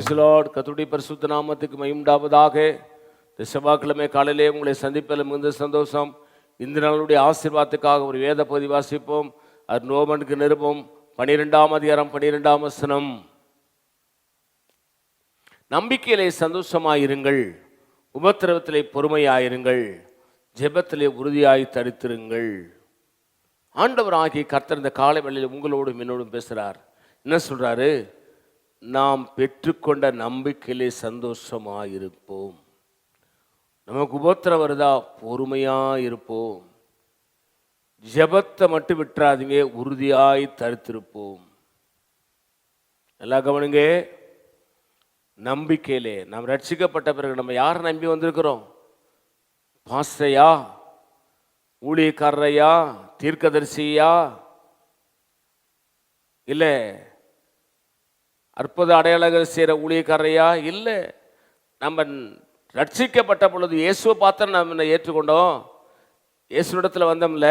Praise the Lord. கர்த்தருடைய பரிசுத்த நாமத்துக்கு மகிமை உண்டாவதாக. இந்த செவ்வாய்க்கிழமை காலையிலே உங்களை சந்திப்பதில் மிகுந்த சந்தோஷம். இந்த நாளுடைய ஆசீர்வாதத்துக்காக ஒரு வேத பகுதி வாசிப்போம். அது ரோமனுக்கு நிருபம் 12ஆம் அதிகாரம் 12ஆம் வசனம். நம்பிக்கையிலே சந்தோஷமாயிருங்கள், உபத்திரவத்திலே பொறுமையாயிருங்கள், ஜெபத்திலே உறுதியாய் தரித்திருங்கள். ஆண்டவராகிய கர்த்தர் இந்த காலை வேளையில் உங்களோடும் என்னோடும் பேசுகிறார். என்ன சொல்றாரு? நாம் பெற்றுக்கொண்ட நம்பிக்கையிலே சந்தோஷமாயிருப்போம். நமக்கு உபத்திரம் வருதா, பொறுமையாயிருப்போம். ஜெபத்தை மட்டும் விட்டுறாதீங்க, உறுதியாய் தரித்திருப்போம். நல்லா கவனிங்க. நம்பிக்கையிலே நாம் ரட்சிக்கப்பட்ட பிறகு நம்ம யாரை நம்பி வந்திருக்கிறோம்? பாஸ்டரையா, ஊழியக்காரரையா, தீர்க்கதரிசியா, இல்லை அற்புத அடையாளங்கள் செய்கிற ஊழியக்காரரையா? இல்லை. நம்ம ரட்சிக்கப்பட்ட பொழுது இயேசுவை பார்த்து நம்ம ஏற்றுக்கொண்டோம். இயேசுவிடத்தில் வந்தோம்ல,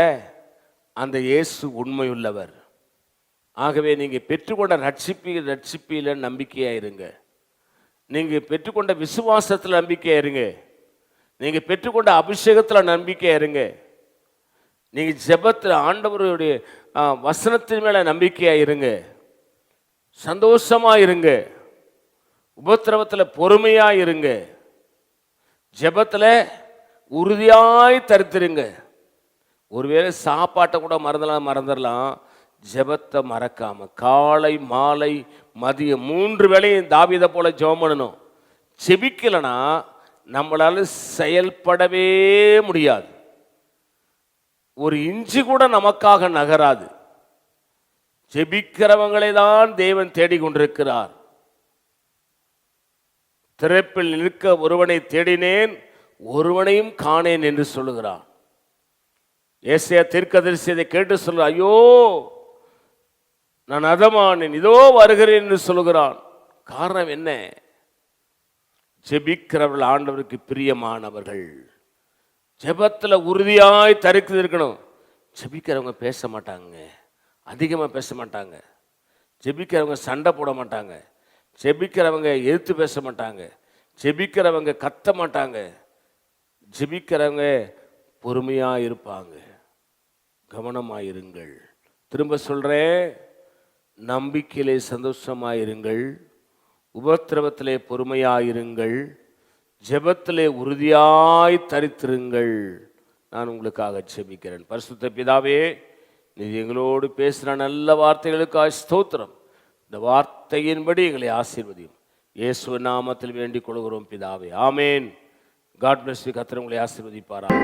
அந்த இயேசு உண்மையுள்ளவர். ஆகவே நீங்கள் பெற்றுக்கொண்ட ரட்சிப்பில் நம்பிக்கையாக இருங்க. நீங்கள் பெற்றுக்கொண்ட விசுவாசத்தில் நம்பிக்கையாக இருங்க. நீங்கள் பெற்றுக்கொண்ட அபிஷேகத்தில் நம்பிக்கையாக இருங்க. நீங்கள் ஜெபத்தில் ஆண்டவருடைய வசனத்தின் மேலே நம்பிக்கையாக இருங்க. சந்தோஷமாக இருங்க. உபத்திரவத்தில் பொறுமையாக இருங்க. ஜெபத்தில் உறுதியாய் தரித்திருங்க. ஒருவேளை சாப்பாட்டை கூட மறந்துடலாம், ஜெபத்தை மறக்காம காலை மாலை மதியம் 3 வேளையும் தாவீதை போல ஜெபம் பண்ணணும். ஜெபிக்கலைன்னா நம்மளால செயல்படவே முடியாது. ஒரு இஞ்சி கூட நமக்காக நகராது. ஜெபிக்கிறவங்களை தான் தேவன் தேடிக்கொண்டிருக்கிறார். திறப்பில் நிற்க ஒருவனை தேடினேன், ஒருவனையும் காணேன் என்று சொல்லுகிறான். ஏசாயா தீர்க்கதரிசி இதை கேட்டு சொல்ல, ஐயோ நான் அதமானேன், இதோ வருகிறேன் என்று சொல்லுகிறான். காரணம் என்ன? ஜெபிக்கிறவர்கள் ஆண்டவருக்கு பிரியமானவர்கள். ஜெபத்தில் உறுதியாய் தரித்து இருக்கணும். ஜெபிக்கிறவங்க பேச மாட்டாங்க, அதிகமாக பேச மாட்டாங்க. ஜெபிக்கிறவங்க சண்டை போட மாட்டாங்க. ஜெபிக்கிறவங்க எதிர்த்து பேச மாட்டாங்க. ஜெபிக்கிறவங்க கத்த மாட்டாங்க. ஜெபிக்கிறவங்க பொறுமையாக இருப்பாங்க. கவனமாயிருங்கள். திரும்ப சொல்கிறேன், நம்பிக்கையிலே சந்தோஷமாயிருங்கள், உபத்திரவத்திலே பொறுமையாயிருங்கள், ஜெபத்திலே உறுதியாய் தரித்திருங்கள். நான் உங்களுக்காக ஜெபிக்கிறேன். பரிசுத்த பிதாவே, நீ எங்களோடு பேசுகிற நல்ல வார்த்தைகளுக்காக ஸ்தோத்திரம். இந்த வார்த்தையின்படி எங்களை ஆசீர்வதியும். இயேசு நாமத்தில் வேண்டிக் கொள்கிறோம் பிதாவே, ஆமேன். God bless you. கர்த்தர் உங்களை ஆசீர்வதிப்பாராக.